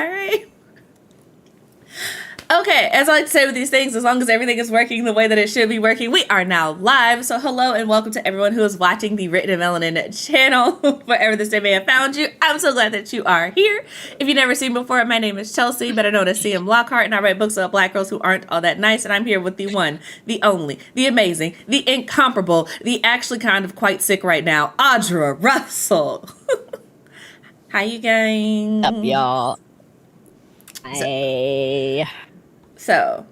right. Okay, as I like to say with these things, as long as everything is working the way that it should be working, we are now live. So hello and welcome to everyone who is watching the Written Melanin channel, wherever this day may have found you. I'm so glad that you are here. If you've never seen me before, my name is Chelsea, better known as CM Lockhart, and I write books about black girls who aren't all that nice, and I'm here with the one, the only, the amazing, the incomparable, the actually kind of quite sick right now, Audra Russell. Hi, you guys. Up, y'all. Hey. So,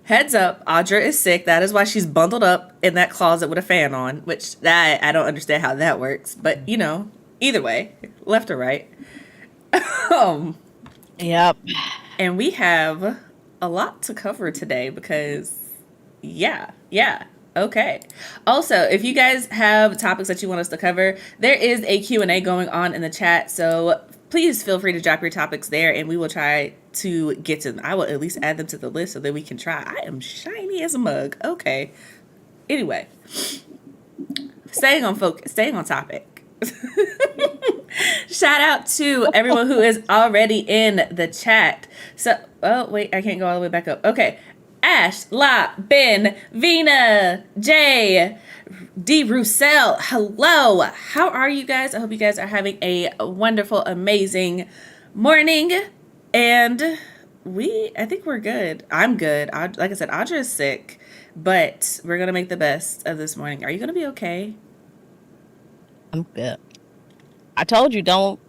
heads up, Audra is sick. That is why she's bundled up in that closet with a fan on, which I don't understand how that works. But, you know, either way, left or right. Yep. And we have a lot to cover today because, yeah. Okay. Also, if you guys have topics that you want us to cover, there is a Q&A going on in the chat. So please feel free to drop your topics there and we will try to get to them. I will at least add them to the list so that we can try. I am shiny as a mug. Okay. Anyway, staying on topic. Shout out to everyone who is already in the chat. So, oh, wait, I can't go all the way back up. Okay. Ash, La, Ben, Vina, Jay, D. Roussel, hello. How are you guys? I hope you guys are having a wonderful, amazing morning. And I think we're good. I'm good. Like I said, Audra is sick, but we're going to make the best of this morning. Are you going to be okay? I'm good. I told you, don't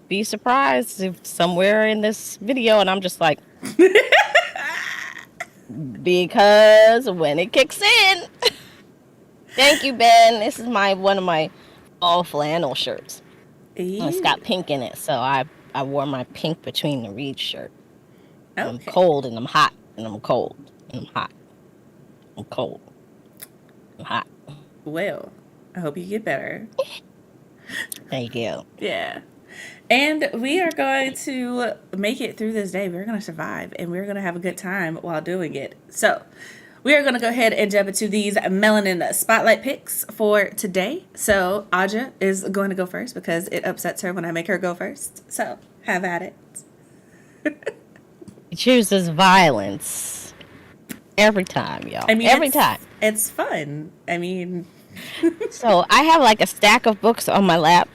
be surprised if somewhere in this video and I'm just like... Because when it kicks in. Thank you, Ben. This is one of my fall flannel shirts. It's got pink in it, so I wore my pink between the reed shirt. Okay. I'm cold and I'm hot and I'm cold and I'm hot. I'm cold. I'm hot. Well, I hope you get better. Thank you. Yeah. And we are going to make it through this day. We're going to survive and we're going to have a good time while doing it. So we are going to go ahead and jump into these Melanin Spotlight picks for today. So Audra is going to go first because it upsets her when I make her go first. So have at it. He chooses violence every time, y'all. I mean, every time. It's fun. I mean. So I have like a stack of books on my lap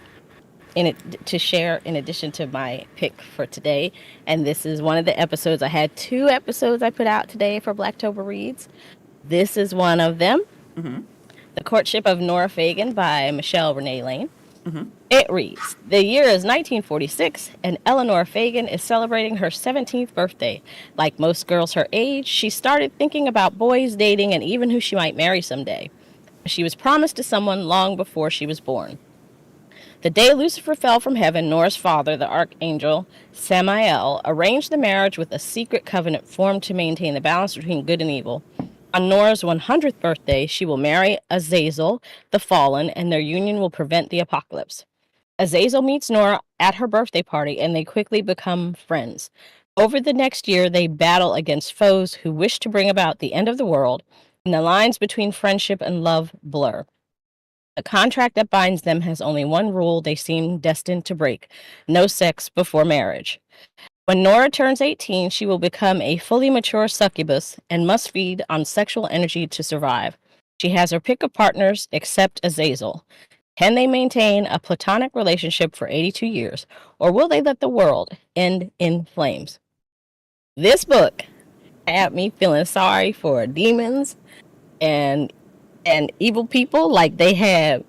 to share in addition to my pick for today. And this is one of the episodes. I had 2 episodes I put out today for Blacktober Reads. This is one of them. Mm-hmm. The Courtship of Nora Fagan by Michelle Renee Lane. Mm-hmm. It reads, the year is 1946 and Eleanor Fagan is celebrating her 17th birthday. Like most girls her age, she started thinking about boys, dating, and even who she might marry someday. She was promised to someone long before she was born. The day Lucifer fell from heaven, Nora's father, the archangel Samael, arranged the marriage with a secret covenant formed to maintain the balance between good and evil. On Nora's 100th birthday, she will marry Azazel, the fallen, and their union will prevent the apocalypse. Azazel meets Nora at her birthday party, and they quickly become friends. Over the next year, they battle against foes who wish to bring about the end of the world, and the lines between friendship and love blur. The contract that binds them has only one rule they seem destined to break: no sex before marriage. When Nora turns 18, she will become a fully mature succubus and must feed on sexual energy to survive. She has her pick of partners except Azazel. Can they maintain a platonic relationship for 82 years, or will they let the world end in flames? This book had me feeling sorry for demons and evil people, like they had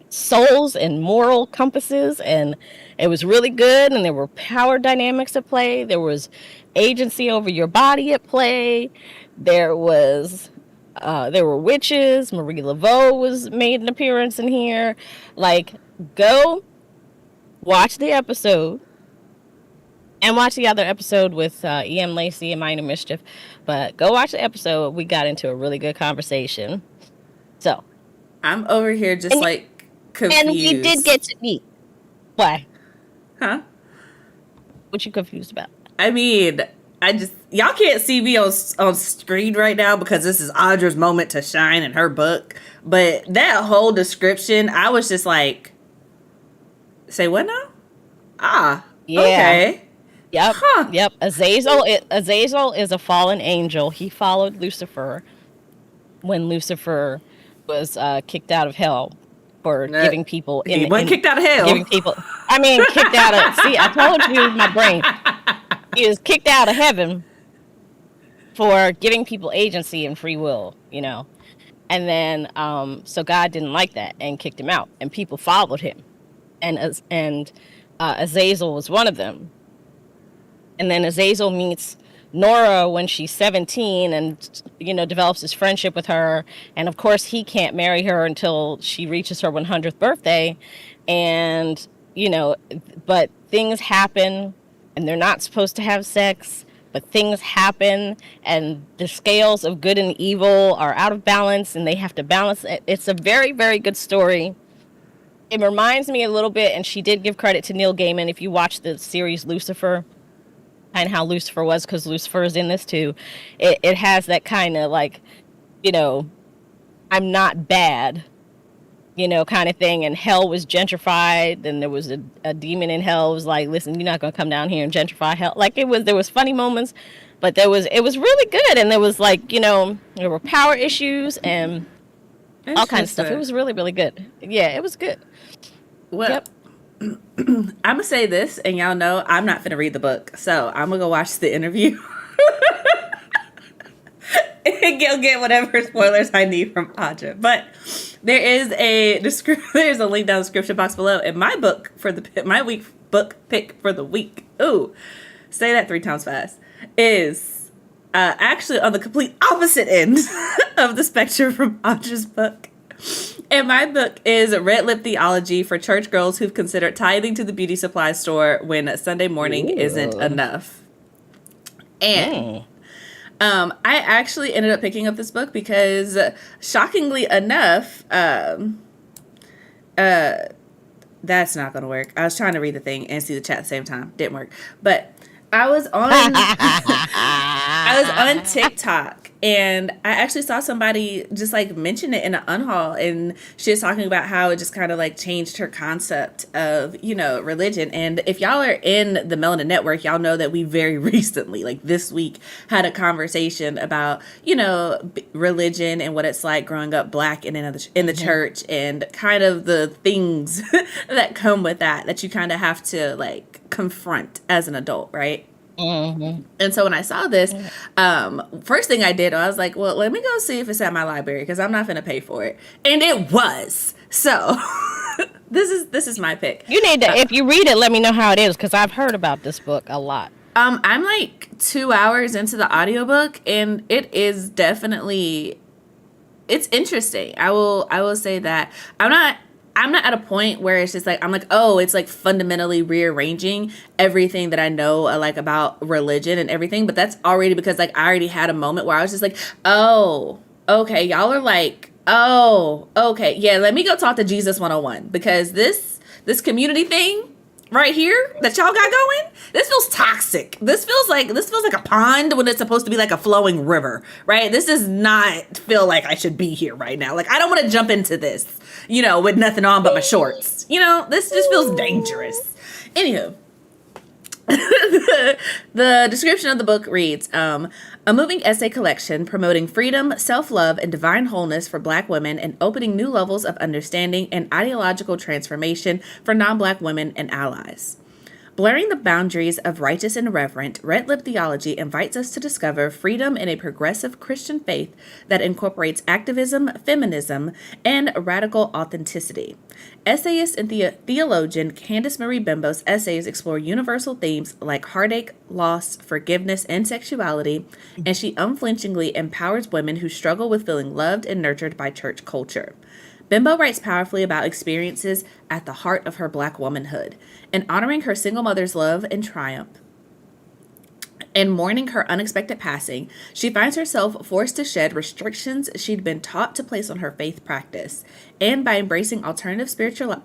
souls and moral compasses, and it was really good. And there were power dynamics at play. There was agency over your body at play. There were witches. Marie Laveau made an appearance in here. Like, go watch the episode and watch the other episode with E.M. Lacey and Minor Mischief. But go watch the episode. We got into a really good conversation. So I'm over here just confused. And we did get to meet. Why? Huh? What you confused about? I mean, y'all can't see me on screen right now because this is Audra's moment to shine in her book. But that whole description, I was just like, say what now? Ah, yeah. Okay. Yep, Huh. yep. Azazel is a fallen angel. He followed Lucifer when Lucifer was kicked out of hell for giving people He wasn't kicked out of giving hell. people. I mean, kicked out of. See, I told you, my brain. He was kicked out of heaven for giving people agency and free will. And then so God didn't like that and kicked him out, and people followed him, and Azazel was one of them. And then Azazel meets Nora when she's 17 and develops this friendship with her, and of course he can't marry her until she reaches her 100th birthday. And but things happen, and they're not supposed to have sex, but things happen, and the scales of good and evil are out of balance, and they have to balance it. It's a very, very good story. It reminds me a little bit, and she did give credit to Neil Gaiman. If you watch the series Lucifer, and how Lucifer was, because Lucifer is in this too, it has that kind of like, I'm not bad, kind of thing. And hell was gentrified, and there was a demon in hell who was like, listen, you're not going to come down here and gentrify hell. Like, there was funny moments, but it was really good. And there was like, there were power issues and all kinds of stuff. It was really, really good. Yeah, it was good. Well, yep. I'm gonna say this, and y'all know I'm not gonna read the book, so I'm gonna go watch the interview and get whatever spoilers I need from Audra. But there is there's a link down the description box below. And my book for my book pick for the week, ooh, say that 3 times fast, is actually on the complete opposite end of the spectrum from Audra's book. And my book is Red Lip Theology for church girls who've considered tithing to the beauty supply store when Sunday morning isn't enough. And I actually ended up picking up this book because, shockingly enough, that's not going to work. I was trying to read the thing and see the chat at the same time. Didn't work. But I was on TikTok, and I actually saw somebody just like mention it in an unhaul, and she was talking about how it just kind of like changed her concept of, religion. And if y'all are in the Melanin Network, y'all know that we very recently, like this week, had a conversation about, religion and what it's like growing up Black and in the church, and kind of the things that come with that you kind of have to like confront as an adult, right? And so when I saw this, first thing I did, I was like, well, let me go see if it's at my library, because I'm not going to pay for it. And it was. So this is my pick. You need to, if you read it, let me know how it is, because I've heard about this book a lot. I'm like 2 hours into the audiobook, and it is definitely, it's interesting. I will say that I'm not at a point where it's just like, I'm like, oh, it's like fundamentally rearranging everything that I know like about religion and everything. But that's already because like I already had a moment where I was just like, oh, okay, y'all are like, oh, okay, yeah, let me go talk to Jesus 101, because this community thing right here that y'all got going, this feels toxic. This feels like a pond when it's supposed to be like a flowing river, right? This does not feel like I should be here right now. Like, I don't want to jump into this, with nothing on but my shorts. This just feels dangerous. Anywho, the description of the book reads, a moving essay collection promoting freedom, self-love, and divine wholeness for Black women, and opening new levels of understanding and ideological transformation for non-Black women and allies. Blurring the boundaries of righteous and reverent, Red Lip Theology invites us to discover freedom in a progressive Christian faith that incorporates activism, feminism, and radical authenticity. Essayist and theologian Candace Marie Bimbo's essays explore universal themes like heartache, loss, forgiveness, and sexuality, and she unflinchingly empowers women who struggle with feeling loved and nurtured by church culture. Bimbo writes powerfully about experiences at the heart of her Black womanhood, and honoring her single mother's love and triumph, and mourning her unexpected passing, she finds herself forced to shed restrictions she'd been taught to place on her faith practice. And by embracing alternative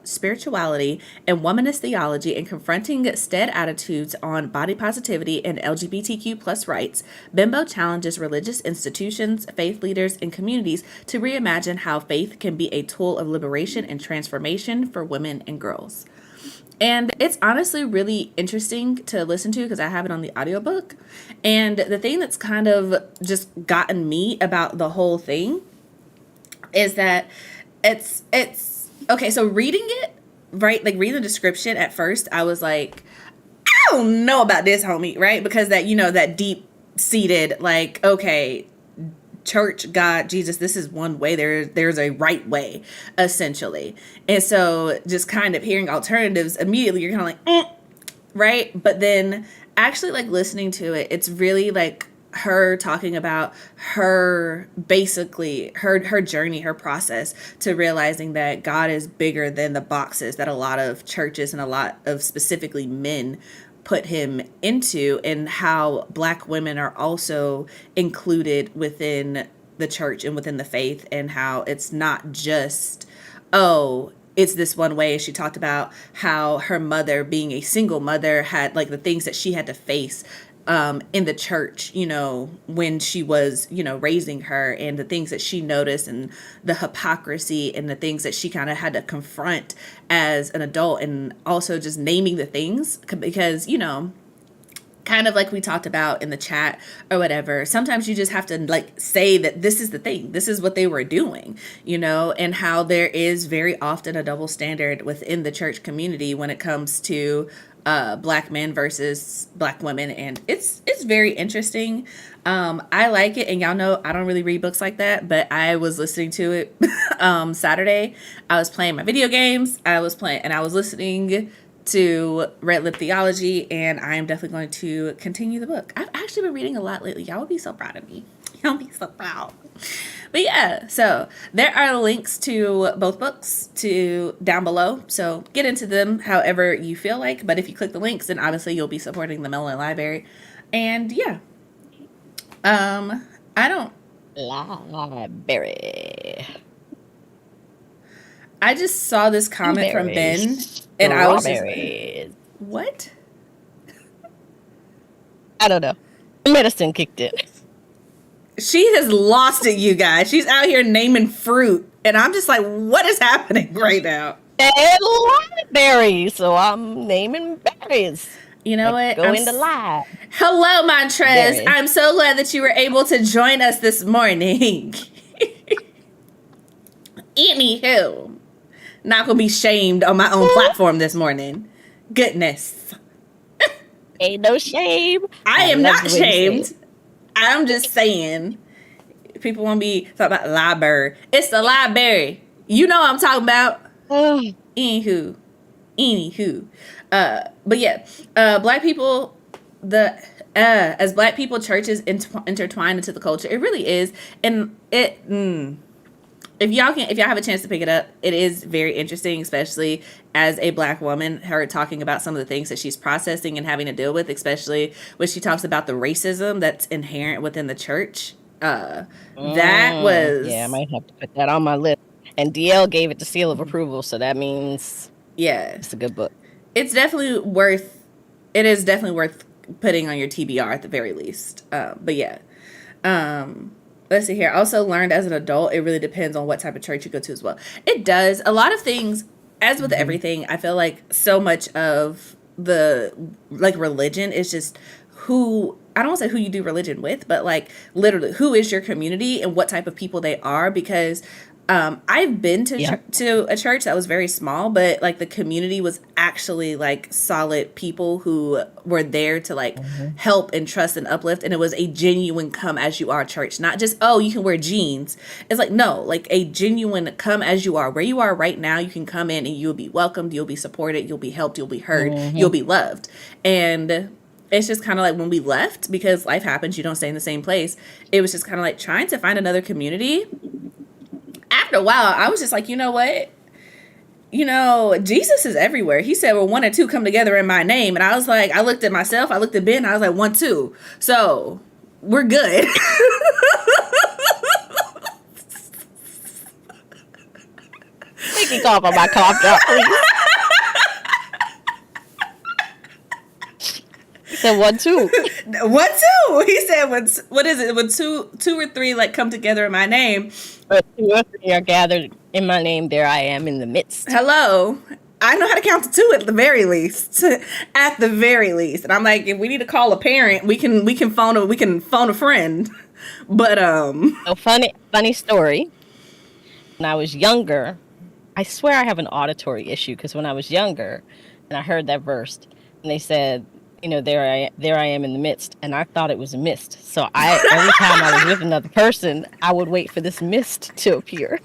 spirituality and womanist theology, and confronting stead attitudes on body positivity and LGBTQ plus rights, Bimbo challenges religious institutions, faith leaders, and communities to reimagine how faith can be a tool of liberation and transformation for women and girls. And it's honestly really interesting to listen to because I have it on the audiobook. And the thing that's kind of just gotten me about the whole thing is that it's okay, so reading it, right? Like reading the description at first, I was like, I don't know about this, homie, right? Because that, that deep seated, like, okay, church, God, Jesus, this is one way. There's a right way, essentially. And so just kind of hearing alternatives, immediately you're kind of like, right? But then actually like listening to it, it's really like her talking about her, basically her journey, her process to realizing that God is bigger than the boxes that a lot of churches and a lot of specifically men put him into, and how Black women are also included within the church and within the faith, and how it's not just, oh, it's this one way. She talked about how her mother, being a single mother, had like the things that she had to face in the church, when she was, raising her, and the things that she noticed, and the hypocrisy, and the things that she kind of had to confront as an adult, and also just naming the things because, kind of like we talked about in the chat or whatever, sometimes you just have to like say that this is the thing, this is what they were doing, and how there is very often a double standard within the church community when it comes to Black men versus Black women. And it's very interesting. I like it, and y'all know I don't really read books like that, but I was listening to it Saturday. I was playing my video games, I was listening to Red Lip Theology, and I am definitely going to continue the book. I've actually been reading a lot lately. Y'all would be so proud of me. Y'all would be so proud. But yeah, so there are links to both books down below. So get into them however you feel like. But if you click the links, then obviously you'll be supporting the Melanin Library. And yeah, Library. I just saw this comment from Ben, and I was just like, what? I don't know. Medicine kicked in. She has lost it, you guys. She's out here naming fruit, and I'm just like, what is happening right now? Berries, so I'm naming berries. You know what? Go into live. Hello, Montrez. I'm so glad that you were able to join us this morning. Anywho, not gonna be shamed on my own platform this morning. Goodness. Ain't no shame. I am not shamed. I'm just saying, people want to be talking about library. It's the library. You know what I'm talking about. Anywho. But yeah, Black people, as Black people, churches intertwined into the culture. It really is, and if y'all have a chance to pick it up, it is very interesting, especially as a Black woman, her talking about some of the things that she's processing and having to deal with, especially when she talks about the racism that's inherent within the church. That was... Yeah, I might have to put that on my list. And DL gave it the seal of approval, so that means... Yeah. It's a good book. It is definitely worth putting on your TBR at the very least. But yeah. Let's see here. Also learned as an adult, it really depends on what type of church you go to as well. It does. A lot of things, as with everything, I feel like so much of the like religion is just who, I don't want to say who you do religion with, but like literally who is your community and what type of people they are. Because I've been to a church that was very small, but like the community was actually like solid people who were there to like help and trust and uplift. And it was a genuine come as you are church, not just, oh, you can wear jeans. It's like, no, like a genuine come as you are, where you are right now. You can come in and you'll be welcomed. You'll be supported. You'll be helped. You'll be heard. You'll be loved. And it's just kind of like when we left, because life happens, you don't stay in the same place. It was just kind of like trying to find another community. After a while, I was just like, you know what? Jesus is everywhere. He said, well, 1 and 2 come together in my name. And I was like, I looked at myself, I looked at Ben, I was like, 1, 2. So we're good. Make me cough on my cough drop, please. He said 1, 2. 1, 2. He said, what is it? When two or three like come together in my name. But 2 or 3 are gathered in my name, there I am in the midst. Hello. I know how to count to 2 at the very least. At the very least. And I'm like, if we need to call a parent, we can phone a friend. But So funny story. When I was younger, I swear I have an auditory issue, because when I was younger and I heard that verse and they said, there I am in the midst, and I thought it was a mist. So every time I was with another person, I would wait for this mist to appear.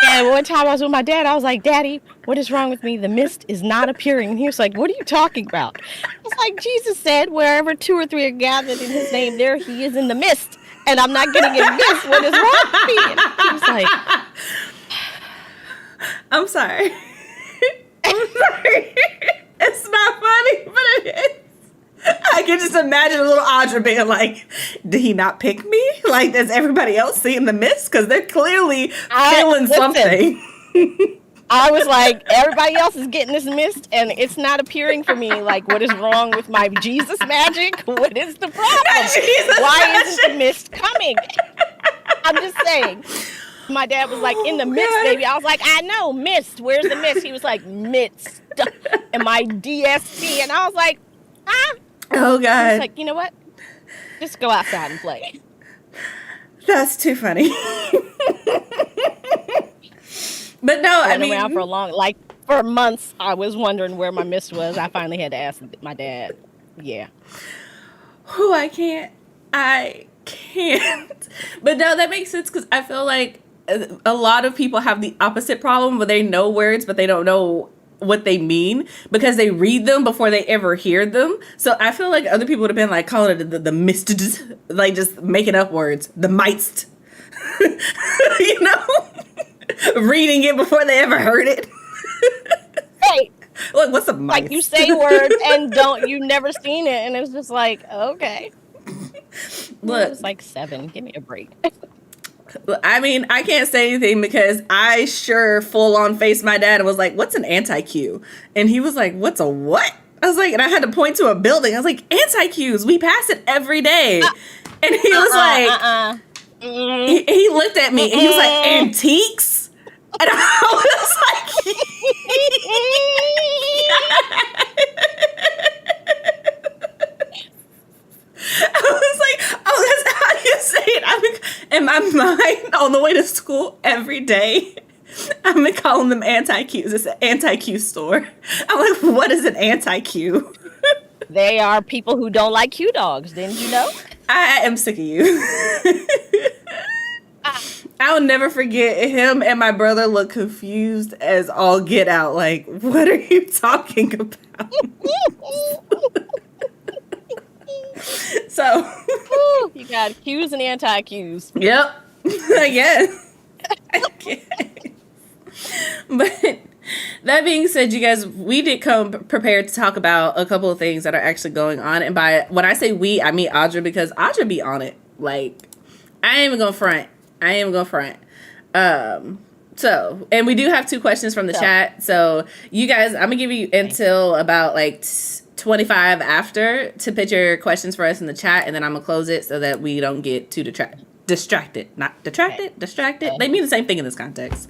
And one time I was with my dad, I was like, Daddy, what is wrong with me? The mist is not appearing. And he was like, what are you talking about? I was like, Jesus said, wherever 2 or 3 are gathered in his name, there he is in the midst. And I'm not getting in mist. What is wrong with me? And he was like, I'm sorry. I'm sorry. It's not funny, but it is. I can just imagine a little Audra being like, did he not pick me? Like, does everybody else seeing the mist? Because they're clearly feeling something. I was like, everybody else is getting this mist and it's not appearing for me. Like, what is wrong with my Jesus magic? What is the problem? Why isn't the mist coming? I'm just saying. My dad was like, in the mist, baby. I was like, I know, mist. Where's the mist? He was like, midst. And my DST. And I was like, Oh, God. He's like, you know what? Just go outside and play. That's too funny. But no, I mean, around for months, I was wondering where my mist was. I finally had to ask my dad. Yeah. Oh, I can't. But no, that makes sense, because I feel like a lot of people have the opposite problem, where they know words, but they don't know what they mean because they read them before they ever hear them. So I feel like other people would have been like calling it the mist, like just making up words, the mightst, reading it before they ever heard it. Hey, look, what's a mightst? Like, you say words and you never seen it, and it's just like, okay. Look, it was like 7. Give me a break. I mean, I can't say anything because I sure full on faced my dad and was like, what's an anti-Q? And he was like, what's a what? I was like, and I had to point to a building. I was like, anti-Qs, we pass it every day. And he was like, he looked at me and he was like, antiques? And I was like, I was like, oh, that's how you say it. In my mind, on the way to school every day, I've been calling them anti-Qs. It's an anti-Q store. I'm like, what is an anti-Q? They are people who don't like Q dogs. Didn't you know? I am sick of you. I'll never forget, him and my brother look confused as all get out. Like, what are you talking about? So you got Qs and anti-Qs. Yep. I guess. But that being said, you guys, we did come prepared to talk about a couple of things that are actually going on. And by when I say we, I mean Audra, because Audra be on it. Like, I ain't even gonna front. So, and we do have 2 questions from the chat. So you guys, I'm gonna give you until about like 25 after to put your questions for us in the chat, and then I'm gonna close it so that we don't get too distracted. Not detracted, distracted. They mean the same thing in this context.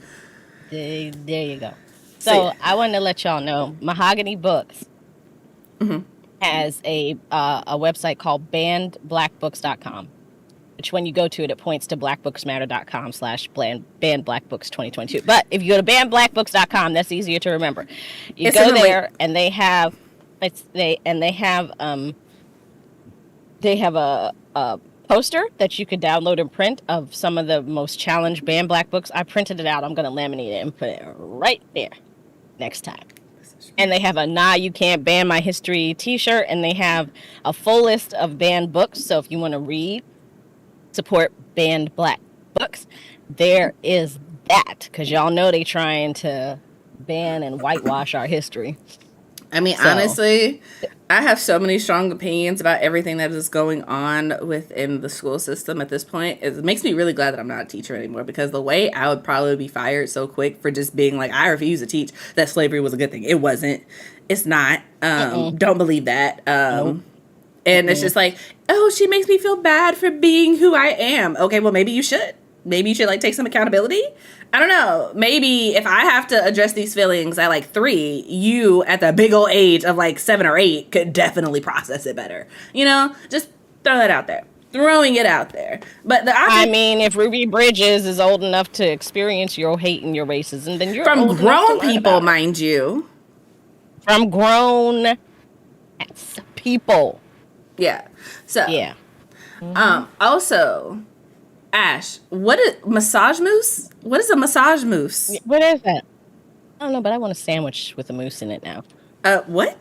There you go. So I wanted to let y'all know, Mahogany Books has a website called bannedblackbooks.com, which when you go to it, it points to blackbooksmatter.com/bannedblackbooks2022. But if you go to bannedblackbooks.com, that's easier to remember. You go there and they have a poster that you could download and print of some of the most challenged banned black books. I printed it out. I'm going to laminate it and put it right there next time. And they have a Nah You Can't Ban My History t-shirt, and they have a full list of banned books. So if you want to read, support banned black books, there is that, because y'all know they trying to ban and whitewash our history. I mean, honestly, I have so many strong opinions about everything that is going on within the school system at this point. It makes me really glad that I'm not a teacher anymore, because the way I would probably be fired so quick for just being like, I refuse to teach that slavery was a good thing. It wasn't. It's not. Don't believe that. And it's just like, oh, she makes me feel bad for being who I am. Okay, well, maybe you should. maybe you should like take some accountability. I don't know. Maybe if I have to address these feelings at like 3, you at the big old age of like 7 or 8 could definitely process it better. You know, just throw it out there. Throwing it out there. But I mean, if Ruby Bridges is old enough to experience your hate and your racism, then you're from old grown enough to people, mind you. From grown people. Yeah. So yeah. Also, Ash, what is massage mousse? What is a massage mousse? What is that? I don't know, but I want a sandwich with a mousse in it now. What?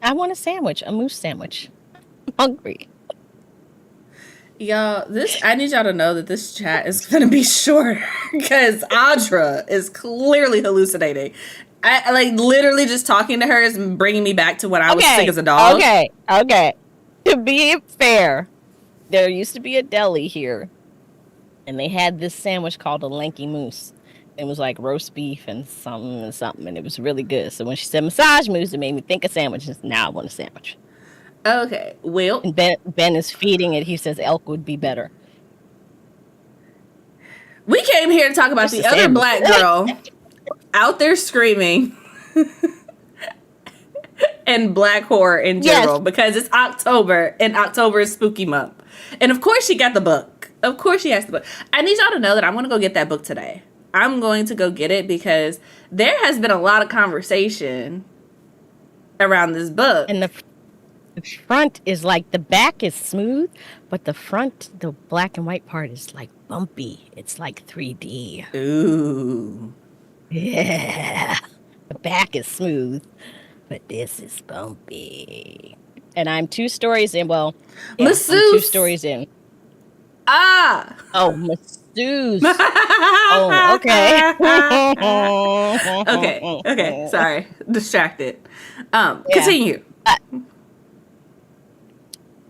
I want a sandwich, a mousse sandwich. I'm hungry. Y'all, I need y'all to know that this chat is going to be short because Audra is clearly hallucinating. I like literally just talking to her is bringing me back to when I was sick as a dog. Okay. To be fair, there used to be a deli here, and they had this sandwich called a lanky mousse. It was like roast beef and something, and it was really good. So when she said massage mousse, it made me think of sandwiches. Now I want a sandwich. Okay, well, and Ben is feeding it. He says elk would be better. We came here to talk about the other black girl out there screaming and black horror in general because it's October and October is spooky month. And of course she got the book. Of course she has the book. I need y'all to know that I'm going to go get that book today. I'm going to go get it because there has been a lot of conversation around this book. And the front is like, the back is smooth, but the front, the black and white part is like bumpy. It's like 3D. Ooh. Yeah. The back is smooth, but this is bumpy. And I'm 2 stories in. Well, yeah, I'm 2 stories in. Ah. Oh, masseuse. Oh, okay. Okay. Sorry. Distracted. Continue.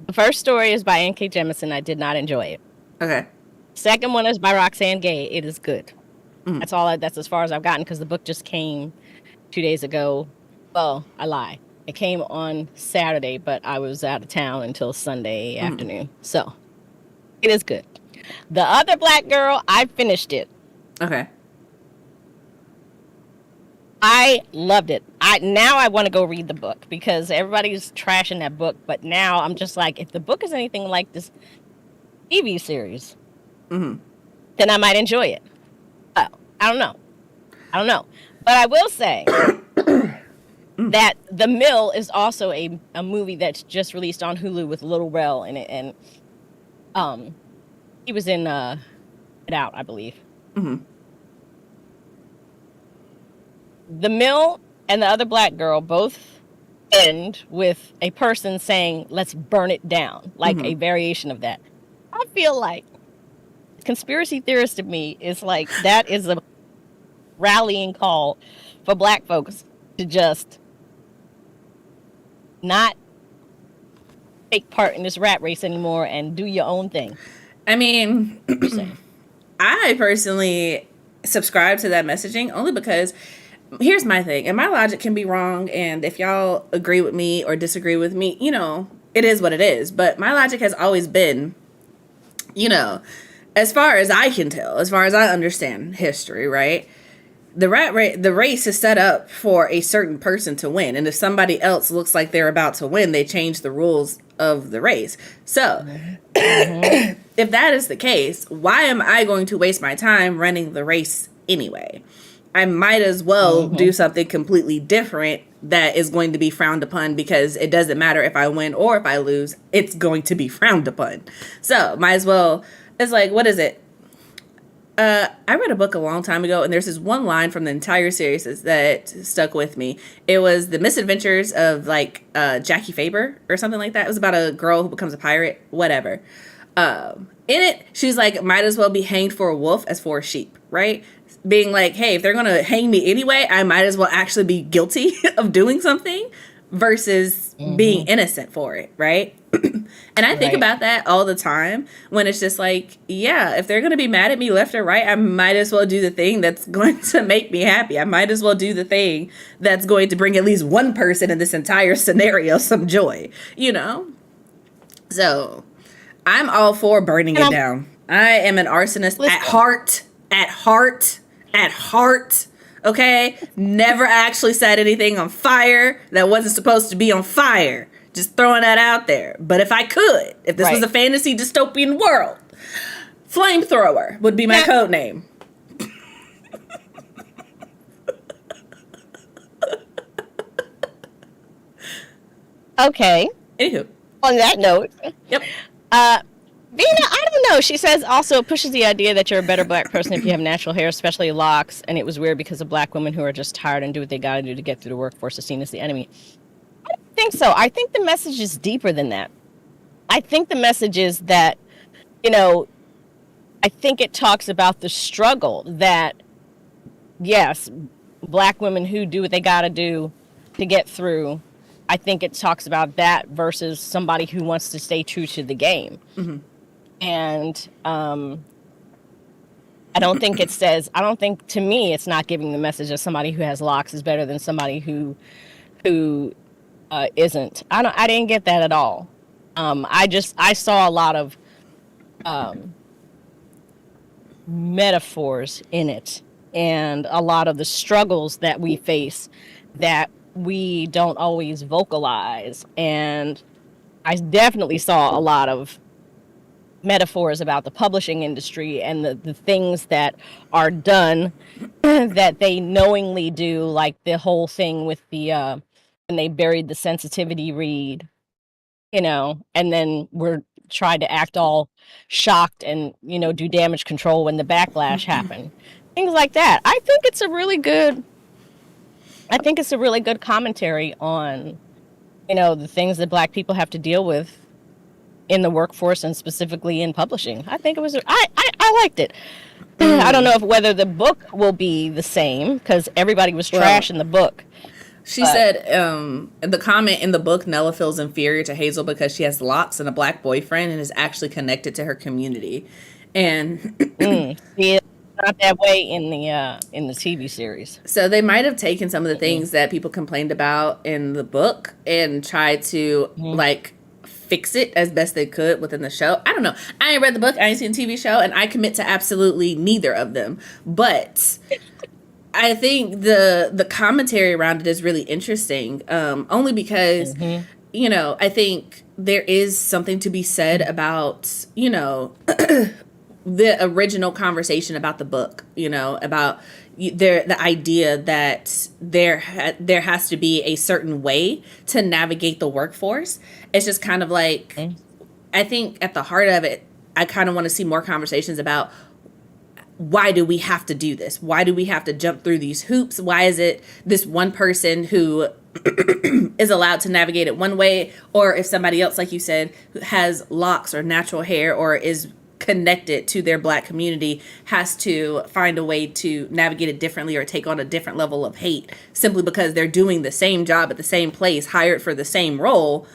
The first story is by N.K. Jemisin. I did not enjoy it. Okay. Second one is by Roxane Gay. It is good. That's as far as I've gotten because the book just came 2 days ago. Well, I lie. It came on Saturday, but I was out of town until Sunday afternoon. So it is good. The other black girl, I finished it. Okay. I loved it. Now I want to go read the book because everybody's trashing that book. But now I'm just like, if the book is anything like this TV series, then I might enjoy it. I don't know. But I will say that The Mill is also a movie that's just released on Hulu with Lil Rel in it. And he was in Get Out, I believe. The Mill and the other black girl both end with a person saying, let's burn it down, like a variation of that. I feel like conspiracy theorist to me is like, that is a rallying call for black folks to just not take part in this rat race anymore and do your own thing. I mean, I personally subscribe to that messaging only because here's my thing, and my logic can be wrong, and if y'all agree with me or disagree with me, you know, it is what it is. But my logic has always been, you know, as far as I can tell, as far as I understand history, right? The race is set up for a certain person to win, and if somebody else looks like they're about to win, they change the rules of the race. So, if that is the case, why am I going to waste my time running the race anyway? I might as well do something completely different that is going to be frowned upon because it doesn't matter if I win or if I lose, it's going to be frowned upon. So might as well, it's like, what is it? I read a book a long time ago and there's this one line from the entire series that stuck with me. It was The Misadventures of like Jackie Faber or something like that. It was about a girl who becomes a pirate, whatever. In it, she's like, might as well be hanged for a wolf as for a sheep, right? Being like, hey, if they're going to hang me anyway, I might as well actually be guilty of doing something versus being innocent for it, right? And I think about that all the time when it's just like, yeah, if they're going to be mad at me left or right, I might as well do the thing that's going to make me happy. I might as well do the thing that's going to bring at least one person in this entire scenario some joy, you know? So I'm all for burning it down. I am an arsonist at heart. At heart. At heart. Okay? Never actually set anything on fire that wasn't supposed to be on fire. Just throwing that out there. But if I could, if this was a fantasy dystopian world, flamethrower would be my code name. Okay. Anywho. On that note. Yep. Vina, I don't know. She says also pushes the idea that you're a better black person if you have natural hair, especially locks. And it was weird because of black women who are just tired and do what they got to do to get through the workforce are seen as the enemy. I don't think so. I think the message is deeper than that. I think the message is that, you know, I think it talks about the struggle that, yes, black women who do what they got to do to get through. I think it talks about that versus somebody who wants to stay true to the game. Mm-hmm. And I don't think it says, I don't think, to me, it's not giving the message that somebody who has locks is better than somebody who isn't. I didn't get that at all. I saw a lot of metaphors in it and a lot of the struggles that we face that we don't always vocalize. And I definitely saw a lot of metaphors about the publishing industry and the things that are done that they knowingly do, like the whole thing with the when they buried the sensitivity read, you know, and then we're tried to act all shocked and, you know, do damage control when the backlash happened. Things like that. I think it's a really good commentary on, you know, the things that black people have to deal with in the workforce and specifically in publishing. I think it was, I liked it. I don't know whether the book will be the same because everybody was trash in the book. She said, the comment in the book, Nella feels inferior to Hazel because she has locks and a black boyfriend and is actually connected to her community. And yeah, not that way in the TV series. So they might have taken some of the things that people complained about in the book and tried to like fix it as best they could within the show. I don't know. I ain't read the book. I ain't seen the TV show, and I commit to absolutely neither of them. But I think the commentary around it is really interesting, only because, you know, I think there is something to be said about, you know, the original conversation about the book, you know, about the idea that there has to be a certain way to navigate the workforce. It's just kind of like, I think at the heart of it, I kind of want to see more conversations about why do we have to do this? Why do we have to jump through these hoops? Why is it this one person who is allowed to navigate it one way, or if somebody else, like you said, who has locks or natural hair or is connected to their black community has to find a way to navigate it differently or take on a different level of hate simply because they're doing the same job at the same place, hired for the same role,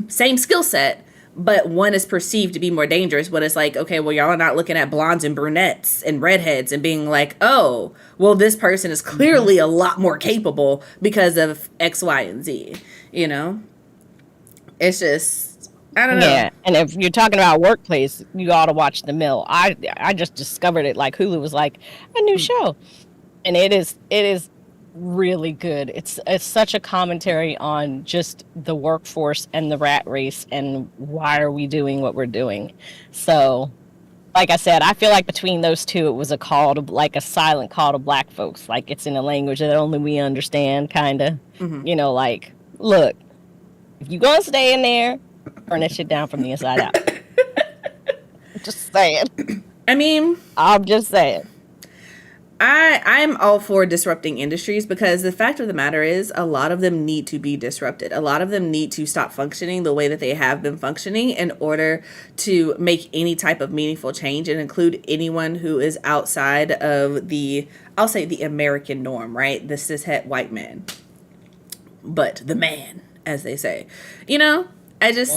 same skill set, but one is perceived to be more dangerous when it's like, okay, well, y'all are not looking at blondes and brunettes and redheads and being like, oh, well, this person is clearly a lot more capable because of X, Y, and Z, you know? It's just, I don't know. Yeah, and if you're talking about workplace, you ought to watch The Mill. I just discovered it, like Hulu was like a new show, and it is really good. It's such a commentary on just the workforce and the rat race and why are we doing what we're doing. So, like I said, I feel like between those two, it was a call to, like a silent call to black folks. Like it's in a language that only we understand, kind of. You know, like, look, if you gonna stay in there, burn that shit down from the inside out. Just saying. I mean, I'm just saying. I'm all for disrupting industries because the fact of the matter is a lot of them need to be disrupted. A lot of them need to stop functioning the way that they have been functioning in order to make any type of meaningful change and include anyone who is outside of the, I'll say the American norm, right? The cishet white man. But the man, as they say. You know, I just,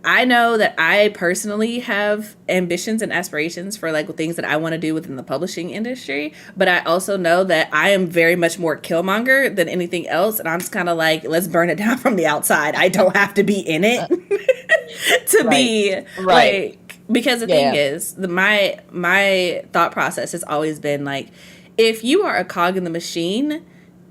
I know that I personally have ambitions and aspirations for like things that I want to do within the publishing industry, but I also know that I am very much more Killmonger than anything else, and I'm just kind of like, let's burn it down from the outside. I don't have to be in it to be like Because the thing is, my thought process has always been like, if you are a cog in the machine,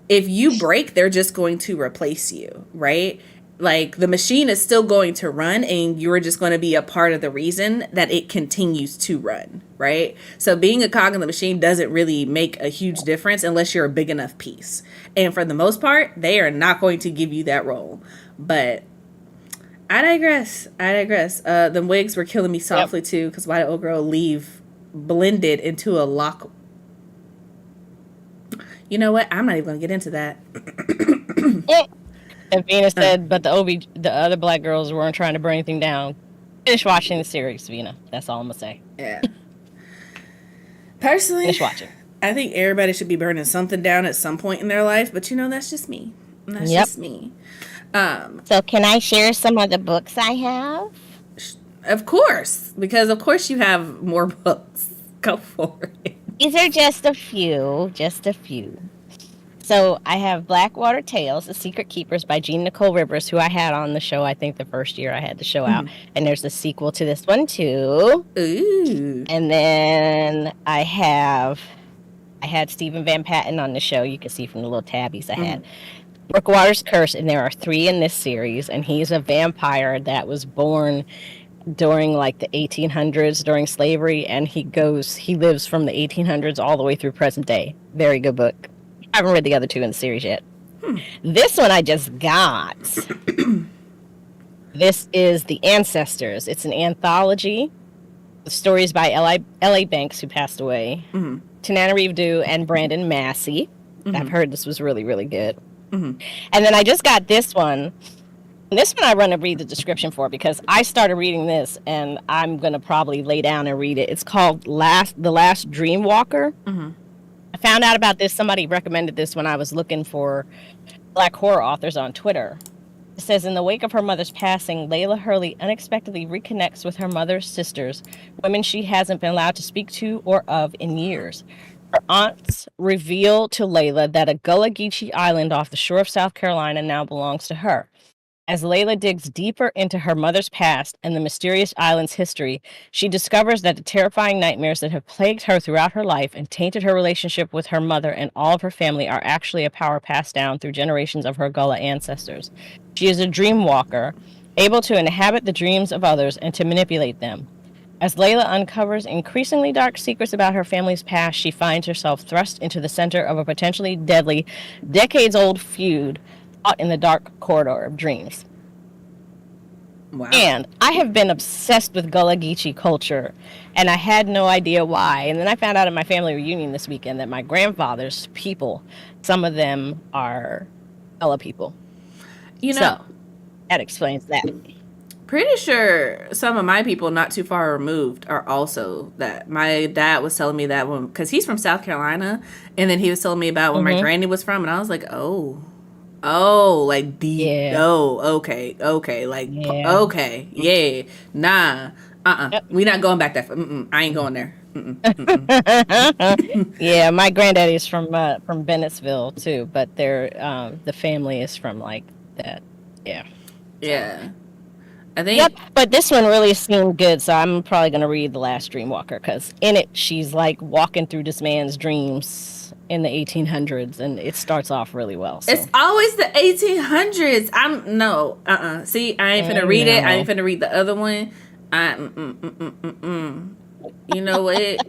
if you break, they're just going to replace you, right? Like, the machine is still going to run, and you're just going to be a part of the reason that it continues to run, right? So being a cog in the machine doesn't really make a huge difference unless you're a big enough piece. And for the most part, they are not going to give you that role. But I digress. The wigs were killing me softly too, because why did old girl leave blended into a lock? You know what? I'm not even going to get into that. And Vina said, but the other black girls weren't trying to burn anything down. Finish watching the series, Vina. That's all I'm gonna say. Yeah. Personally, finish watching. I think everybody should be burning something down at some point in their life, but that's just me. That's just me. So can I share some of the books I have? Of course, because of course you have more books. Go for it. These are just a few. So I have Blackwater Tales, The Secret Keepers by Jean Nicole Rivers, who I had on the show, I think, the first year I had the show out. And there's a sequel to this one, too. Ooh. And then I had Stephen Van Patten on the show. You can see from the little tabbies I had. Brookwater's Curse, and there are 3 in this series. And he's a vampire that was born during like the 1800s, during slavery. And he lives from the 1800s all the way through present day. Very good book. I haven't read the other 2 in the series yet. This one I just got. This is The Ancestors. It's an anthology. The stories by L.A. Banks, who passed away. Tananarive Due and Brandon Massey. I've heard this was really, really good. And then I just got this one. This one I want to read the description for because I started reading this and I'm going to probably lay down and read it. It's called The Last Dreamwalker. I found out about this. Somebody recommended this when I was looking for black horror authors on Twitter. It says, in the wake of her mother's passing, Layla Hurley unexpectedly reconnects with her mother's sisters, women she hasn't been allowed to speak to or of in years. Her aunts reveal to Layla that a Gullah Geechee island off the shore of South Carolina now belongs to her. As Layla digs deeper into her mother's past and the mysterious island's history, she discovers that the terrifying nightmares that have plagued her throughout her life and tainted her relationship with her mother and all of her family are actually a power passed down through generations of her Gullah ancestors. She is a dream walker, able to inhabit the dreams of others and to manipulate them. As Layla uncovers increasingly dark secrets about her family's past, she finds herself thrust into the center of a potentially deadly, decades-old feud in the dark corridor of dreams. Wow. And I have been obsessed with Gullah Geechee culture, and I had no idea why. And then I found out at my family reunion this weekend that my grandfather's people, some of them are Gullah people. So that explains that. Pretty sure some of my people not too far removed are also that. My dad was telling me that one because he's from South Carolina, and then he was telling me about where my granny was from, and I was like, we not going back that far. I ain't going there. Yeah, my granddaddy is from Bennettsville too, but the family is from like that. Yeah. I think. Yep, but this one really seemed good, so I'm probably gonna read The Last Dreamwalker because in it she's like walking through this man's dreams in the 1800s, and it starts off really well. So. It's always the 1800s. See, I ain't finna read it. I ain't finna read the other one. You know what?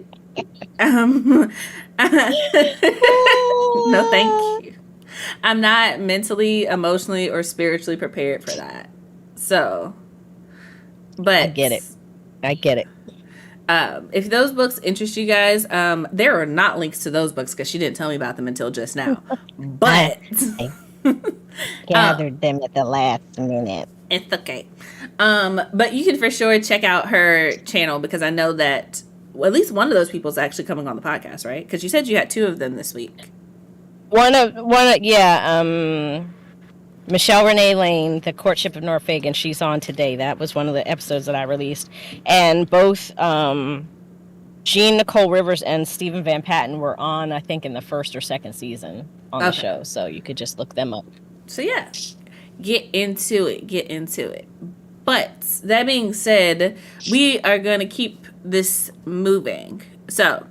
No, thank you. I'm not mentally, emotionally, or spiritually prepared for that. So, but I get it. If those books interest you guys, there are not links to those books because she didn't tell me about them until just now. But gathered them at the last minute. It's okay. But you can for sure check out her channel because I know that at least one of those people is actually coming on the podcast, right? Because you said you had 2 of them this week. Michelle Renee Lane, The Courtship of Nora Fagan, she's on today. That was one of the episodes that I released. And both Jean Nicole Rivers and Stephen Van Patten were on, I think, in the 1st or 2nd season on the show. So you could just look them up. So yeah, get into it. But that being said, we are going to keep this moving. So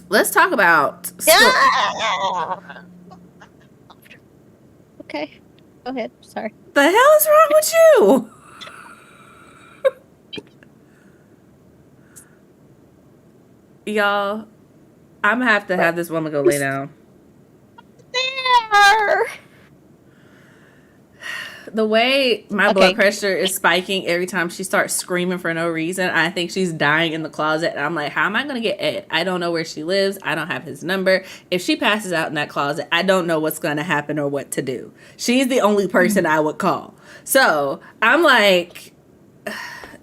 let's talk about Okay, go ahead. Sorry. The hell is wrong with you? Y'all, I'm gonna have to have this woman go lay down. There. The way my blood pressure is spiking every time she starts screaming for no reason, I think she's dying in the closet. And I'm like, how am I going to get Ed? I don't know where she lives. I don't have his number. If she passes out in that closet, I don't know what's going to happen or what to do. She's the only person I would call. So I'm like,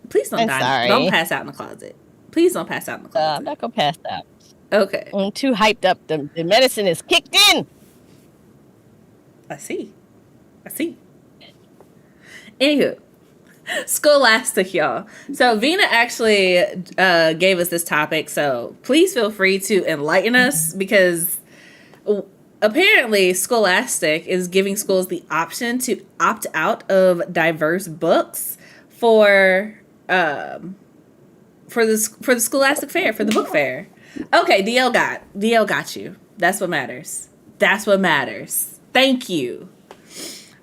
please don't die. Sorry. Don't pass out in the closet. Please don't pass out in the closet. I'm not going to pass out. Okay. I'm too hyped up. The medicine is kicked in. I see. Anywho, Scholastic, y'all. So Vina actually gave us this topic, so please feel free to enlighten us, because apparently Scholastic is giving schools the option to opt out of diverse books for the Scholastic Fair, for the book fair. Okay, DL got you. That's what matters. Thank you.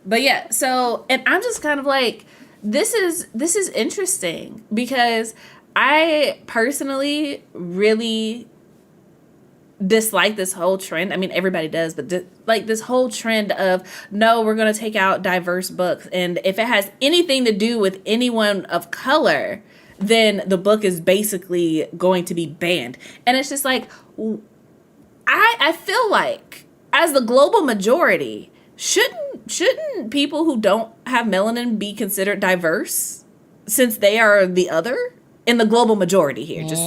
But yeah, so, and I'm just kind of like, this is interesting, because I personally really dislike this whole trend. I mean, everybody does, but like this whole trend of, no, we're going to take out diverse books. And if it has anything to do with anyone of color, then the book is basically going to be banned. And it's just like, I feel like as the global majority, shouldn't people who don't have melanin be considered diverse, since they are the other in the global majority here, just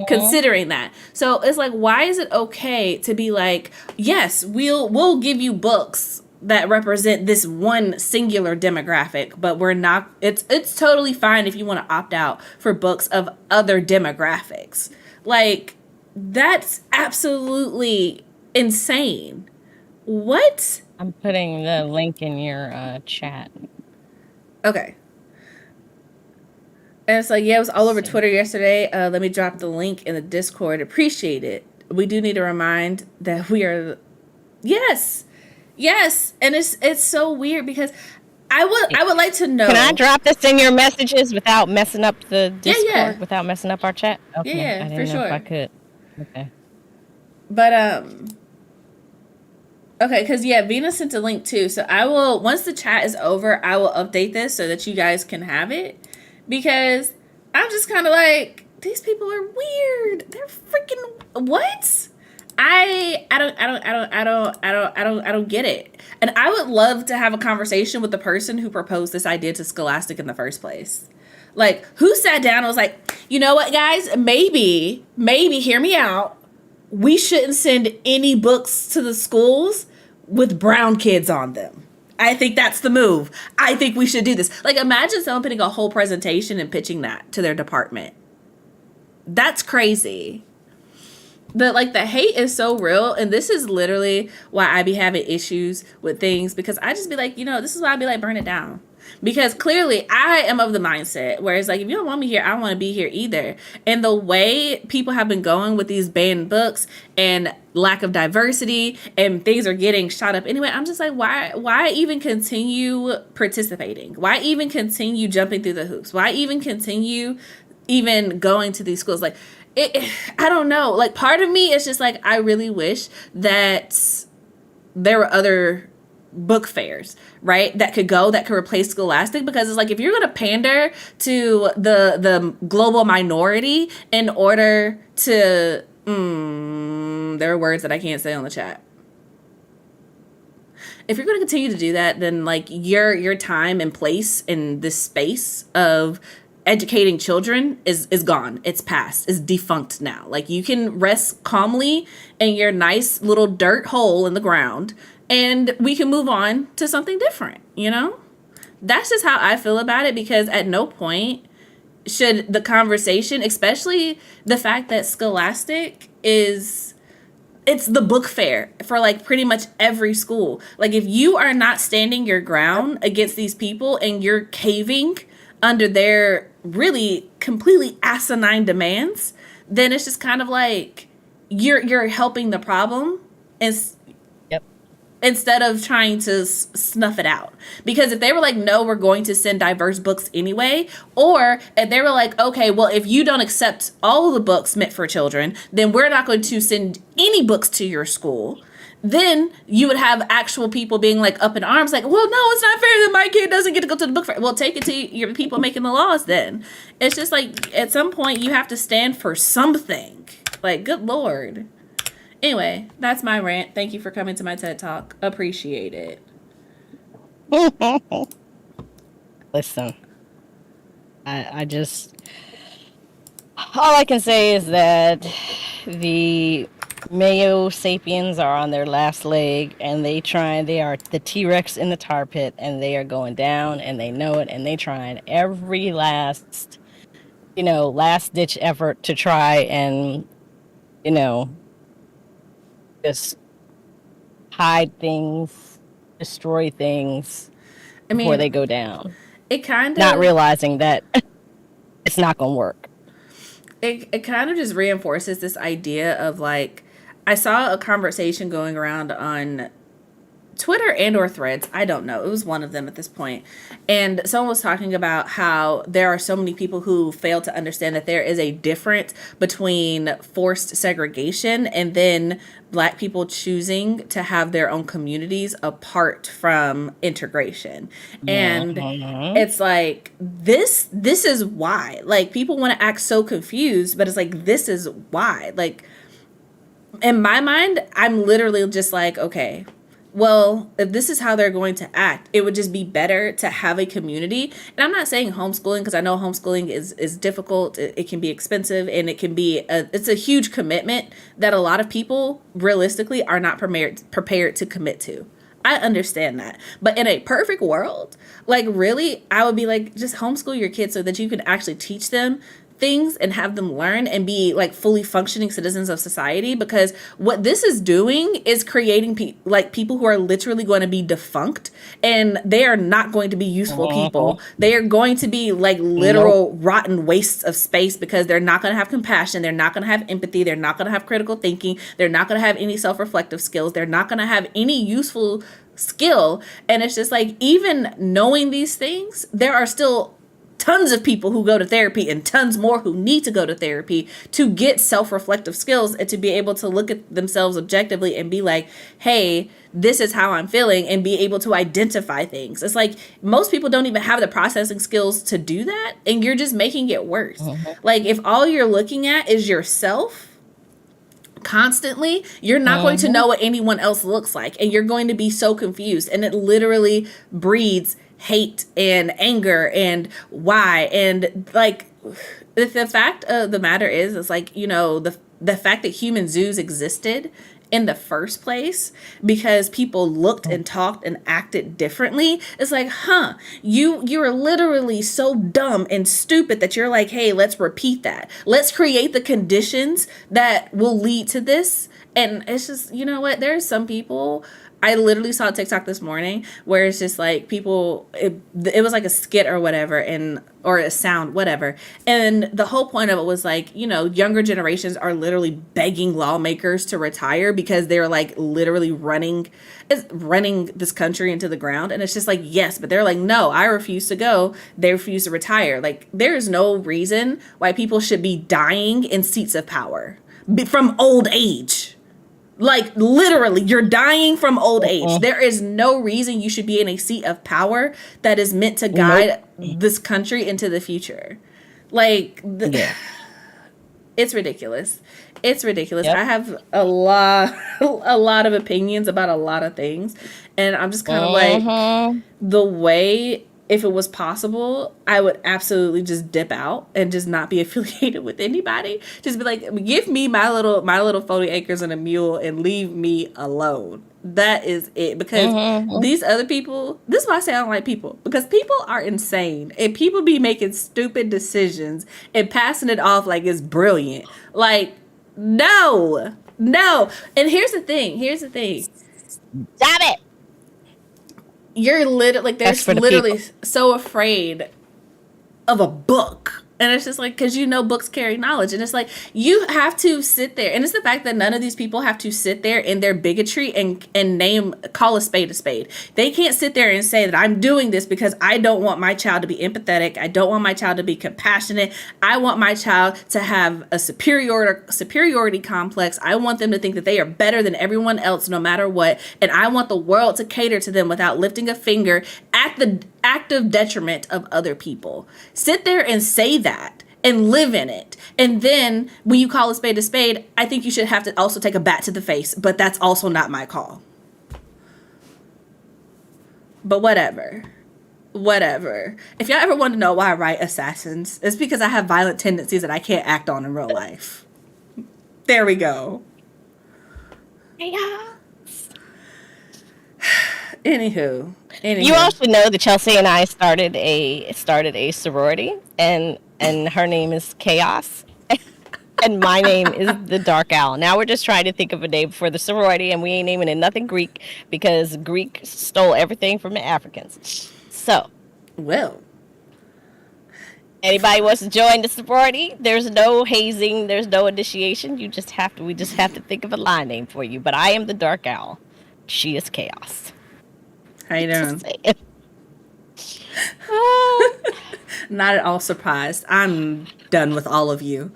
considering that. So it's like, why is it okay to be like, yes, we'll give you books that represent this one singular demographic, but we're not, it's totally fine if you want to opt out for books of other demographics. Like, that's absolutely insane. What? I'm putting the link in your chat. Okay. And it's like, yeah, it was all over Twitter yesterday. Let me drop the link in the Discord. Appreciate it. We do need to remind that we are, yes. And it's so weird, because I would like to know. Can I drop this in your messages without messing up the Discord? Yeah. Without messing up our chat? Okay. Yeah, I didn't for know sure. If I could. Okay. But okay, because yeah, Vina sent a link too. So I will, once the chat is over, I will update this so that you guys can have it, because I'm just kind of like, these people are weird. They're freaking what? I don't get it. And I would love to have a conversation with the person who proposed this idea to Scholastic in the first place. Like, who sat down and was like, you know what, guys, maybe hear me out. We shouldn't send any books to the schools with brown kids on them. I think that's the move. I think we should do this. Like, imagine someone putting a whole presentation and pitching that to their department. That's crazy. The hate is so real, and this is literally why I be having issues with things, because I just be like, this is why I be like, burn it down. Because clearly I am of the mindset where it's like, if you don't want me here, I don't want to be here either. And the way people have been going with these banned books and lack of diversity, and things are getting shot up anyway, I'm just like, why even continue participating? Why even continue jumping through the hoops? Why even continue even going to these schools? Like, I don't know. Like, part of me is just like, I really wish that there were other book fairs, right, that could replace Scholastic, because it's like, if you're going to pander to the global minority in order to there are words that I can't say on the chat. If you're going to continue to do that, then like your time and place in this space of educating children is gone. It's past. It's defunct now. Like, you can rest calmly in your nice little dirt hole in the ground, and we can move on to something different, That's just how I feel about it, because at no point should the conversation, especially the fact that Scholastic is it's the book fair for like pretty much every school. Like if you are not standing your ground against these people and you're caving under their really completely asinine demands, then it's just kind of like you're helping the problem and instead of trying to snuff it out. Because if they were like, no, we're going to send diverse books anyway, or if they were like, okay, well, if you don't accept all of the books meant for children, then we're not going to send any books to your school, then you would have actual people being like up in arms, like, well, no, it's not fair that my kid doesn't get to go to the book fair. Well, take it to your people making the laws then. It's just like, at some point, you have to stand for something. Like, good Lord. Anyway, that's my rant. Thank you for coming to my TED Talk. Appreciate it. Listen, I just, all I can say is that the Mayo sapiens are on their last leg, and they are the T-Rex in the tar pit, and they are going down, and they know it, and they trying every last ditch effort to try and, just hide things, destroy things before they go down. It kind of not realizing that it's not going to work. It kind of just reinforces this idea of like, I saw a conversation going around on Twitter and or Threads. I don't know. It was one of them at this point. And someone was talking about how there are so many people who fail to understand that there is a difference between forced segregation and then Black people choosing to have their own communities apart from integration. And it's like, this is why. Like, people want to act so confused, but it's like, this is why. Like, in my mind, I'm literally just like, okay, well, if this is how they're going to act, it would just be better to have a community. And I'm not saying homeschooling, because I know homeschooling is difficult. It can be expensive, and it can be it's a huge commitment that a lot of people realistically are not prepared to commit to. I understand that. But in a perfect world, like, really, I would be like, just homeschool your kids so that you can actually teach them things and have them learn and be like fully functioning citizens of society. Because what this is doing is creating people who are literally going to be defunct, and they are not going to be useful people. They are going to be like literal rotten wastes of space, because they're not going to have compassion. They're not going to have empathy. They're not going to have critical thinking. They're not going to have any self-reflective skills. They're not going to have any useful skill. And it's just like, even knowing these things, there are still tons of people who go to therapy and tons more who need to go to therapy to get self-reflective skills and to be able to look at themselves objectively and be like, hey, this is how I'm feeling, and be able to identify things. It's like, most people don't even have the processing skills to do that, and you're just making it worse. Like, if all you're looking at is yourself constantly, you're not going to know what anyone else looks like, and you're going to be so confused, and it literally breeds hate and anger and why. And like, the fact of the matter is, it's like, the fact that human zoos existed in the first place because people looked and talked and acted differently. It's like, you're literally so dumb and stupid that you're like, hey, let's repeat that. Let's create the conditions that will lead to this. And it's just, you know what? There's some people, I literally saw a TikTok this morning where it's just like people, it was like a skit or whatever, or a sound, whatever. And the whole point of it was like, younger generations are literally begging lawmakers to retire because they're like literally running this country into the ground. And it's just like, yes, but they're like, no, I refuse to go. They refuse to retire. Like, there's no reason why people should be dying in seats of power from old age. Like, literally, you're dying from old age. There is no reason you should be in a seat of power that is meant to guide this country into the future. Like, it's ridiculous. It's ridiculous. Yep. I have a lot of opinions about a lot of things. And I'm just kind of like, the way, if it was possible, I would absolutely just dip out and just not be affiliated with anybody. Just be like, give me my little 40 acres and a mule and leave me alone. That is it. Because these other people, this is why I say I don't like people. Because people are insane. And people be making stupid decisions and passing it off like it's brilliant. Like, no. No. And here's the thing. Stop it. You're literally like, That's they're for the literally people. so afraid of a book. And it's just like, because books carry knowledge. And it's like, you have to sit there. And it's the fact that none of these people have to sit there in their bigotry and call a spade a spade. They can't sit there and say that I'm doing this because I don't want my child to be empathetic. I don't want my child to be compassionate. I want my child to have a superiority complex. I want them to think that they are better than everyone else no matter what. And I want the world to cater to them without lifting a finger at the active detriment of other people. Sit there and say that and live in it. And then when you call a spade, I think you should have to also take a bat to the face, but that's also not my call. But whatever. If y'all ever want to know why I write assassins, it's because I have violent tendencies that I can't act on in real life. There we go. Yeah. Anywho. You also know that Chelsea and I started a sorority, and her name is Chaos, and my name is the Dark Owl. Now we're just trying to think of a name for the sorority, and we ain't naming it nothing Greek because Greek stole everything from the Africans. So, well, anybody wants to join the sorority? There's no hazing, there's no initiation. We just have to think of a line name for you. But I am the Dark Owl. She is Chaos. How you doing? Not at all surprised. I'm done with all of you.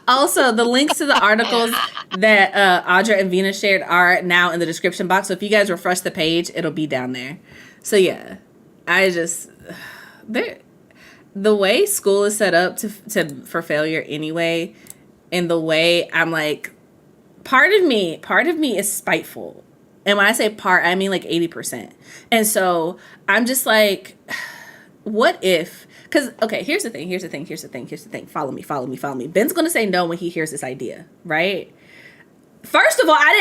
Also, the links to the articles that Audra and Vina shared are now in the description box. So if you guys refresh the page, it'll be down there. So yeah, the way school is set up for failure anyway, and the way I'm like, part of me is spiteful. And when I say part, I mean like 80%. And so I'm just like, what if, because, okay, here's the thing. Follow me. Ben's going to say no when he hears this idea, right? First of all, I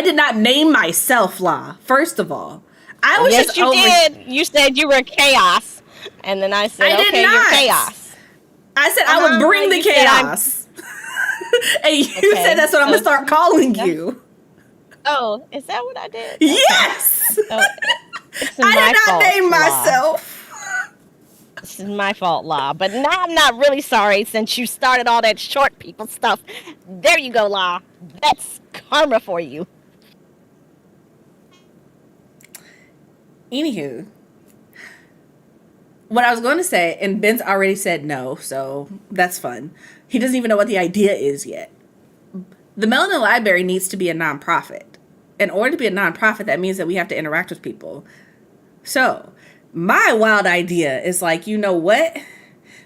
did not name myself, La. First of all. I was yes, just you did. You said you were Chaos. And then I said, okay, you're Chaos. I said I would bring the chaos. And you said that's what I'm going to start calling you. Oh, is that what I did? Yes! Okay. Oh, I did not name myself. This is my fault, La. But now I'm not really sorry since you started all that short people stuff. There you go, La. That's karma for you. Anywho, what I was going to say, and Ben's already said no, so that's fun. He doesn't even know what the idea is yet. The Melanin Library needs to be a nonprofit. In order to be a nonprofit, that means that we have to interact with people. So, my wild idea is like, you know what?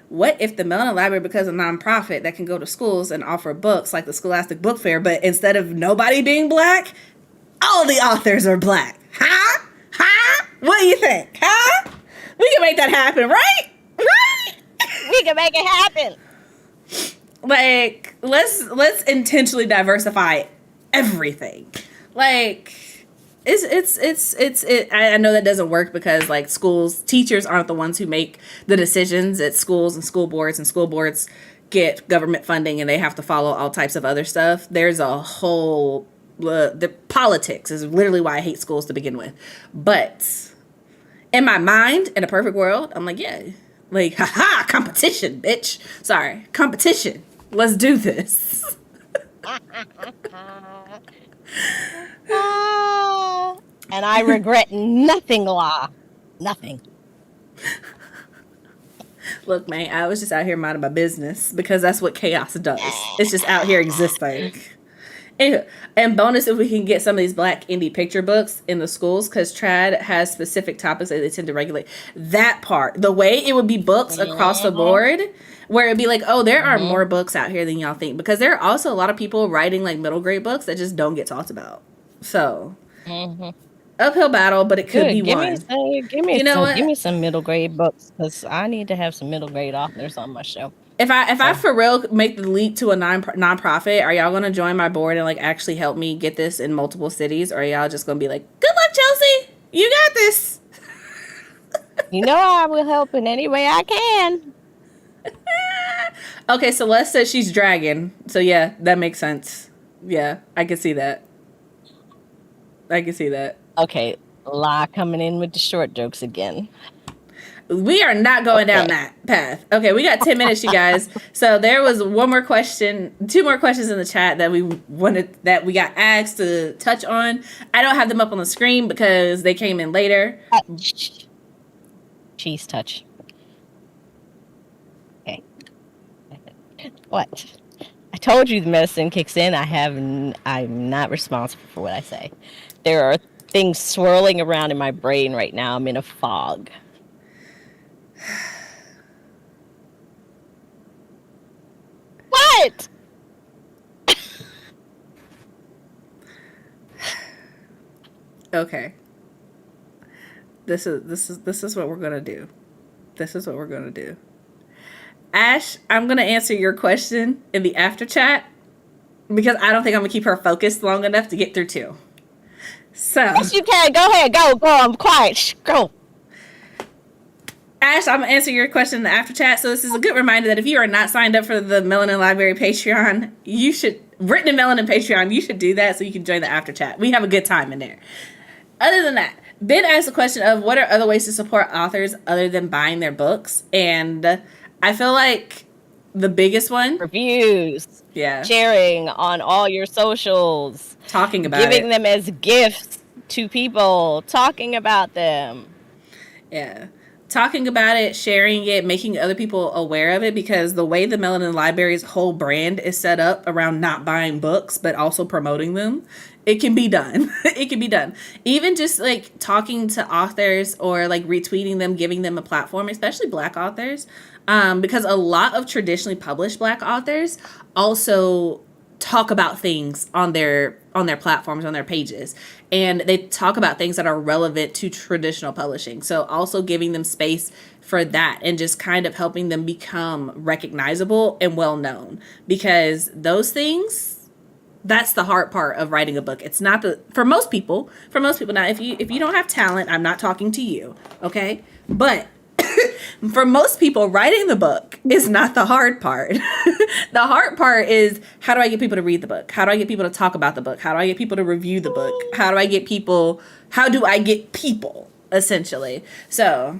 What if the Melanin Library becomes a nonprofit that can go to schools and offer books like the Scholastic Book Fair, but instead of nobody being black, all the authors are black. Huh? What do you think? Huh? We can make that happen, right? Right? We can make it happen. Like, let's intentionally diversify everything. Like, I know that doesn't work because like teachers aren't the ones who make the decisions at schools and school boards get government funding and they have to follow all types of other stuff. There's a whole the politics is literally why I hate schools to begin with. But in my mind, in a perfect world, I'm like, yeah, like, haha, competition, bitch. Sorry, competition. Let's do this. And I regret nothing, La. Nothing. Look, man, I was just out here minding my business because that's what chaos does. It's just out here existing. And bonus if we can get some of these black indie picture books in the schools, because trad has specific topics that they tend to regulate. That part, the way it would be books across the board, where it'd be like, oh, there are more books out here than y'all think, because there are also a lot of people writing like middle grade books that just don't get talked about. So uphill battle, but it could be one. Give me some middle grade books, because I need to have some middle grade authors on my show. If I for real make the leap to a nonprofit, are y'all gonna join my board and like actually help me get this in multiple cities, or are y'all just gonna be like, good luck, Chelsea, you got this? You know I will help in any way I can. Okay, Celeste says she's dragon. So yeah, that makes sense. Yeah, I can see that. I can see that. Okay, La coming in with the short jokes again. We are not going down Okay. that path. Okay, we got 10 minutes, you guys. So there was one more question, two more questions in the chat that we got asked to touch on. I don't have them up on the screen because they came in later. Cheese touch. Okay. What? I told you the medicine kicks in. I'm not responsible for what I say. There are things swirling around in my brain right now. I'm in a fog. What? Okay. This is what we're gonna do. This is what we're gonna do. Ash, I'm gonna answer your question in the after chat because I don't think I'm gonna keep her focused long enough to get through two. So Yes, you can. Go ahead. Go. I'm quiet. Shh, go. Ash, I'm gonna answer your question in the after chat. So this is a good reminder that if you are not signed up for the Melanin Library Patreon, you should Written in Melanin Patreon. You should do that so you can join the after chat. We have a good time in there. Other than that, Ben asked the question of what are other ways to support authors other than buying their books, and I feel like the biggest one, Reviews. yeah, Sharing on all your socials. talking about Giving it, them as gifts to people. Talking about them. yeah. Talking about it, sharing it, making other people aware of it, because the way the Melanin Library's whole brand is set up around not buying books but also promoting them, it can be done. It can be done. Even just like talking to authors or like retweeting them, giving them a platform, especially Black authors, because a lot of traditionally published Black authors also talk about things on their platforms, on their pages, and they talk about things that are relevant to traditional publishing. So also giving them space for that and just kind of helping them become recognizable and well known, because those things, that's the hard part of writing a book. It's not for most people now, if you don't have talent, I'm not talking to you, okay? But for most people, writing the book is not the hard part. The hard part is, how do I get people to read the book? How do I get people to talk about the book? How do I get people to review the book? How do I get people, essentially? So,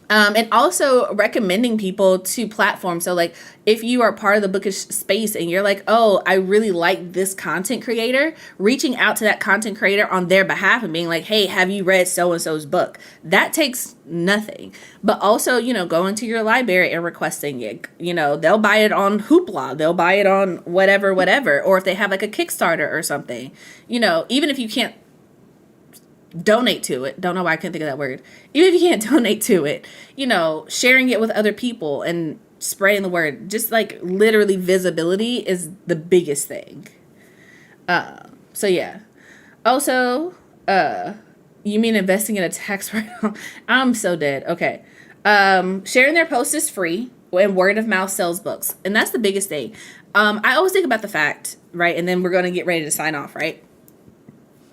and also recommending people to platforms. So like if you are part of the Bookish space and you're like, oh, I really like this content creator, reaching out to that content creator on their behalf and being like, hey, have you read so-and-so's book? That takes nothing. But also, going to your library and requesting it. They'll buy it on Hoopla. They'll buy it on whatever. Or if they have like a Kickstarter or something, even if you can't donate to it. Don't know why I couldn't think of that word. Even if you can't donate to it, sharing it with other people and spreading the word. Just like literally visibility is the biggest thing. So yeah. Also, you mean investing in a tax write-off? I'm so dead. Okay. Sharing their posts is free and word of mouth sells books. And that's the biggest thing. I always think about the fact, right? And then we're going to get ready to sign off, right?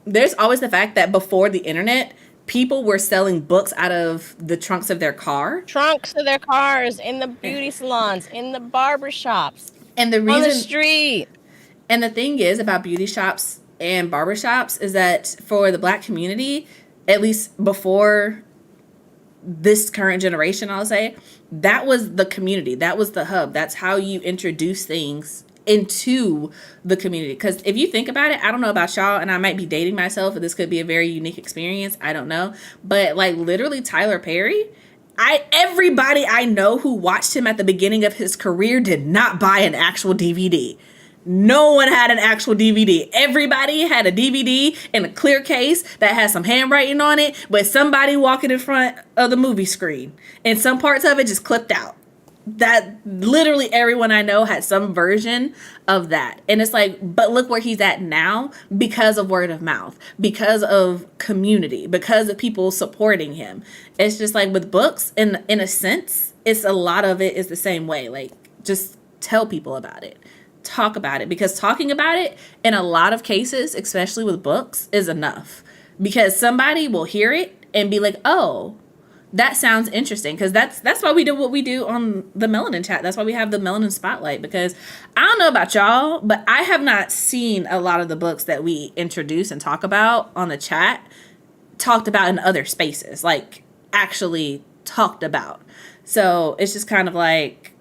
There's always the fact that before the internet, people were selling books out of the trunks of their car. Trunks of their cars, in the beauty salons, in the barber shops, and the reason, on the street. And the thing is about beauty shops and barber shops is that for the Black community, at least before this current generation, I'll say, that was the community. That was the hub. That's how you introduce things into the community. Because if you think about it, I don't know about y'all, and I might be dating myself, and this could be a very unique experience, I don't know, but like literally Tyler Perry, everybody I know who watched him at the beginning of his career did not buy an actual DVD. No one had an actual DVD. Everybody had a DVD in a clear case that had some handwriting on it with somebody walking in front of the movie screen, and some parts of it just clipped out. That literally everyone I know had some version of that. And it's like, but look where he's at now because of word of mouth, because of community, because of people supporting him. It's just like with books, in a sense, it's a lot of it is the same way. Like, just tell people about it. Talk about it, because talking about it in a lot of cases, especially with books, is enough, because somebody will hear it and be like, oh, that sounds interesting, because that's why we do what we do on the Melanin Chat. That's why we have the Melanin Spotlight, because I don't know about y'all, but I have not seen a lot of the books that we introduce and talk about on the chat talked about in other spaces, like actually talked about. So it's just kind of like,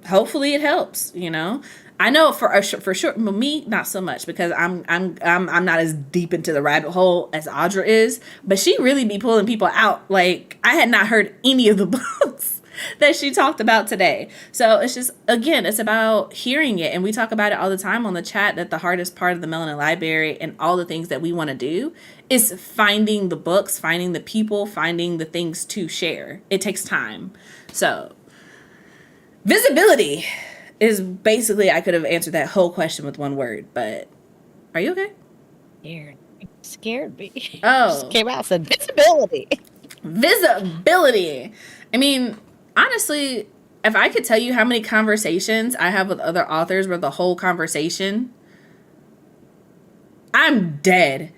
hopefully it helps, you know. I know for sure, me not so much, because I'm not as deep into the rabbit hole as Audra is, but she really be pulling people out. Like, I had not heard any of the books that she talked about today. So it's just, again, it's about hearing it, and we talk about it all the time on the chat, that the hardest part of the Melanin Library and all the things that we want to do is finding the books, finding the people, finding the things to share. It takes time. So visibility is basically, I could have answered that whole question with one word, but are you okay? Scared me. Oh. Just came out and said visibility. Visibility. I mean, honestly, if I could tell you how many conversations I have with other authors where the whole conversation, I'm dead.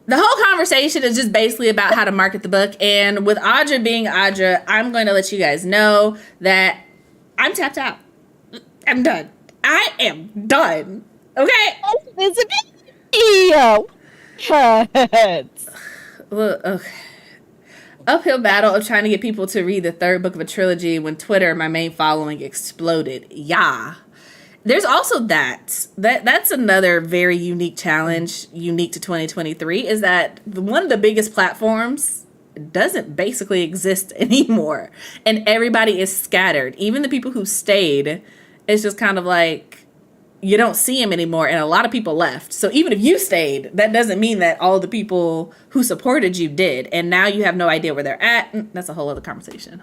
The whole conversation is just basically about how to market the book. And with Audra being Audra, I'm going to let you guys know that I'm tapped out. I'm done. I am done. Okay? Look, okay. Uphill battle of trying to get people to read the third book of a trilogy when Twitter, my main following, exploded. Yeah. There's also that's another very unique challenge, unique to 2023, is that one of the biggest platforms doesn't basically exist anymore. And everybody is scattered. Even the people who stayed, it's just kind of like, you don't see them anymore, and a lot of people left. So even if you stayed, that doesn't mean that all the people who supported you did. And now you have no idea where they're at. That's a whole other conversation.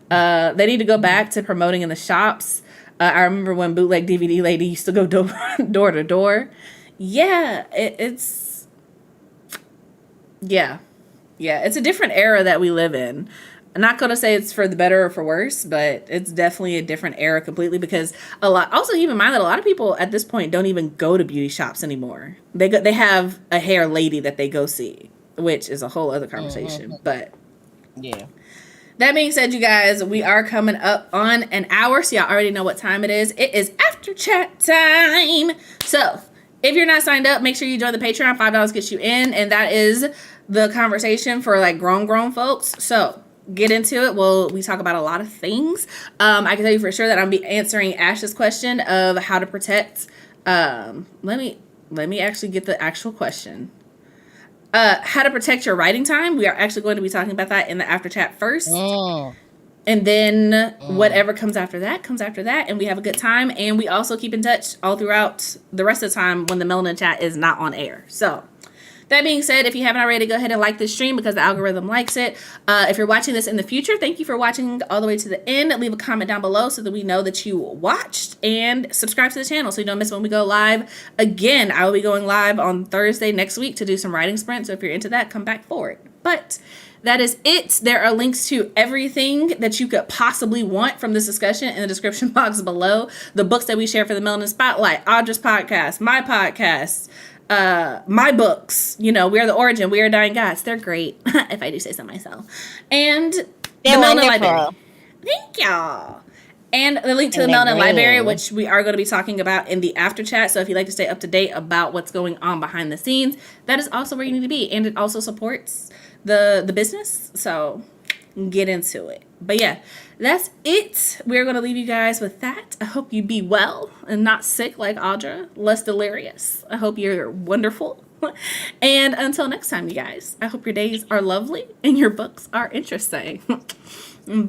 They need to go back to promoting in the shops. I remember when Bootleg DVD Lady used to go door to door. Yeah, it's a different era that we live in. I'm not going to say it's for the better or for worse, but it's definitely a different era completely, because also keep in mind that a lot of people at this point don't even go to beauty shops anymore. They have a hair lady that they go see, which is a whole other conversation. But yeah. That being said, you guys, we are coming up on an hour, so y'all already know what time it is. It is after chat time. So if you're not signed up, make sure you join the Patreon. $5 gets you in, and that is the conversation for like grown folks. So get into it. Well, we talk about a lot of things. I can tell you for sure that I'm be answering Ash's question of how to protect. Let me actually get the actual question. How to protect your writing time. We are actually going to be talking about that in the after chat first. And then whatever comes after that, and we have a good time. And we also keep in touch all throughout the rest of the time when the Melanin Chat is not on air. So that being said, if you haven't already, go ahead and like this stream because the algorithm likes it. If you're watching this in the future, thank you for watching all the way to the end. Leave a comment down below so that we know that you watched, and subscribe to the channel so you don't miss when we go live. Again, I will be going live on Thursday next week to do some writing sprints. So if you're into that, come back for it. But that is it. There are links to everything that you could possibly want from this discussion in the description box below. The books that we share for the Melanin Spotlight, Audra's podcast, my podcast, my books, We Are the Origin, We Are Dying Gods. They're great, if I do say so myself. And the Melanin Library. Thank y'all. And the link to the Melanin Library, which we are going to be talking about in the after chat. So if you'd like to stay up to date about what's going on behind the scenes, that is also where you need to be. And it also supports the business. So get into it. But yeah, that's it. We're going to leave you guys with that. I hope you be well and not sick like Audra, less delirious. I hope you're wonderful. And until next time, you guys, I hope your days are lovely and your books are interesting.